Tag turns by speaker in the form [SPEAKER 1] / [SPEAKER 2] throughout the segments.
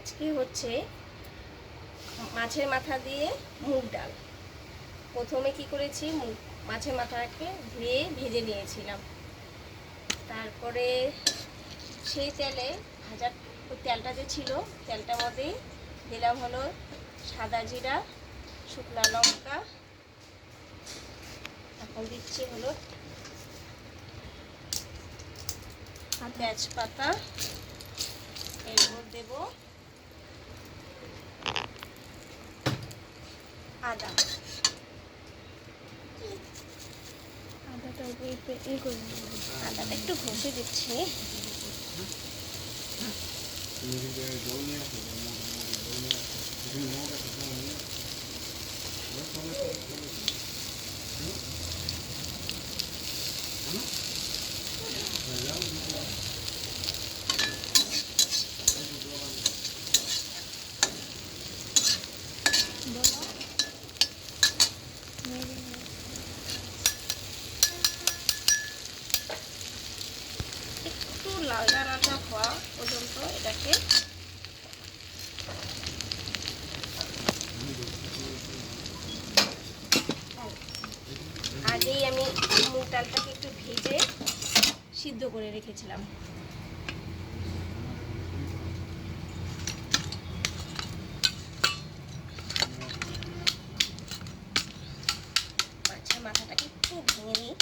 [SPEAKER 1] আজকে হচ্ছে মাছের মাথা দিয়ে মুগ ডাল। প্রথমে কি করেছি, মাছের মাথাটাকে ধুয়ে ভেজে নিয়েছিলাম। তারপরে সেই তেলে ভাজা তেলটা যে ছিল, তেলটার মধ্যে দিলাম হলো সাদা জিরা, শুকনো লঙ্কা, এখন দিচ্ছি হলো তেজপাতা, এরপর দেব আদা। আদাটা একটু ঘষে দিচ্ছি। একটু লালচা লালচা হওয়া পর্যন্ত এটাকে আগেই আমি মুগ ডালটাকে একটু ভেজে সিদ্ধ করে রেখেছিলাম। মাছের মাথাটাকে একটু ভেঙে নিই।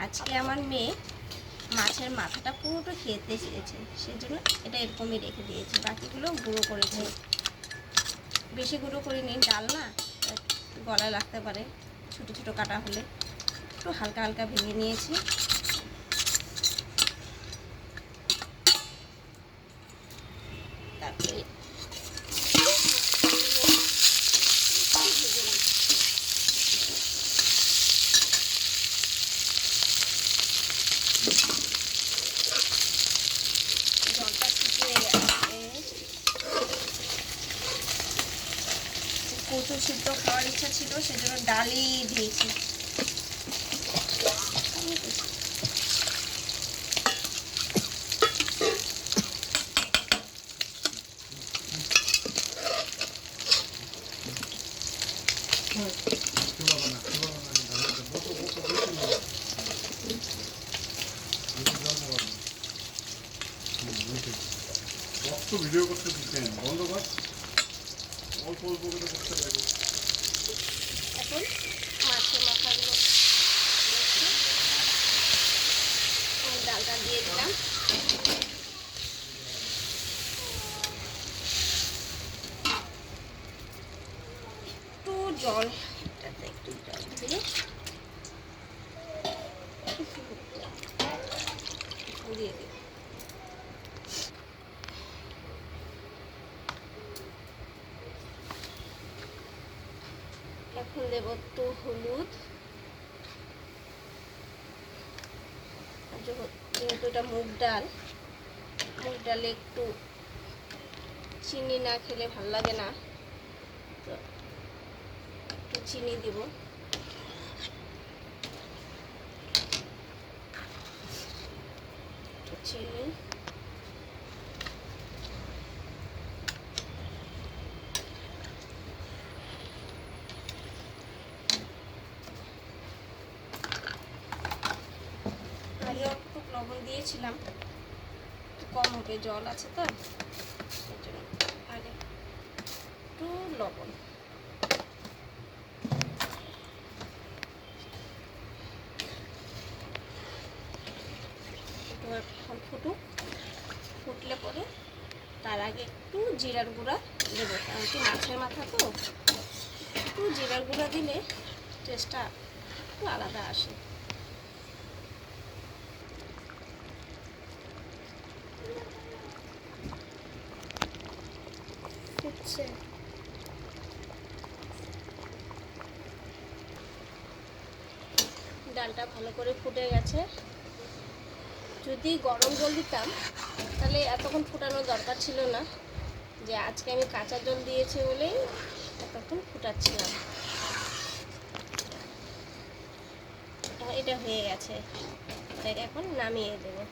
[SPEAKER 1] আজকে আমার মেয়ে মাছের মাথাটা পুরোটা খেতে চেয়েছে, সেজন্য এটা এরকমই রেখে দিয়েছি। বাকিগুলো গুঁড়ো করেছি, বেশি গুঁড়ো করিনি, ডাল না গলায় লাগতে পারে ছোটো ছোটো কাটা হলে। একটু হালকা হালকা ভেঙে নিয়েছি। তারপরে জলটা শুকিয়ে গেছে। কচু সিদ্ধ খাওয়ার ইচ্ছা ছিল, সেজন্য ডালই দিয়েছি।
[SPEAKER 2] ভিডিও করতে দিচ্ছেন বন্ধ কর, অল্প অল্প করে করতে লাগে।
[SPEAKER 1] এখন মাছের মাথাগুলো ডালটা দিয়ে দিলাম। একটু জল, এটাতে একটু জল দিয়ে দিয়ে দিই। এখন দেব একটু হলুদ, যেহেতু এটা মুগ ডালে একটু চিনি না খেলে ভাল লাগে না, তো একটু চিনি দিব। চিনি, আগে অল্প লবণ দিয়েছিলাম, কম হবে, জল আছে তো সেই জন্য আগে একটু লবণ। এখন ফুটলে পরে তার আগে একটু জিরার গুঁড়া দেবো, কারণ কি মাছের মাথা তো একটু জিরার গুঁড়া দিলে টেস্টটা একটু আলাদা আসে। ফুটছে, ডালটা ভালো করে ফুটে গেছে। যদি গরম জল দিতাম তাহলে এতক্ষণ ফুটানোর দরকার ছিল না, যে আজকে আমি কাঁচা জল দিয়েছি বলেই এতক্ষণ ফুটাচ্ছিলাম। এটা হয়ে গেছে, এটাকে এখন নামিয়ে দেবো।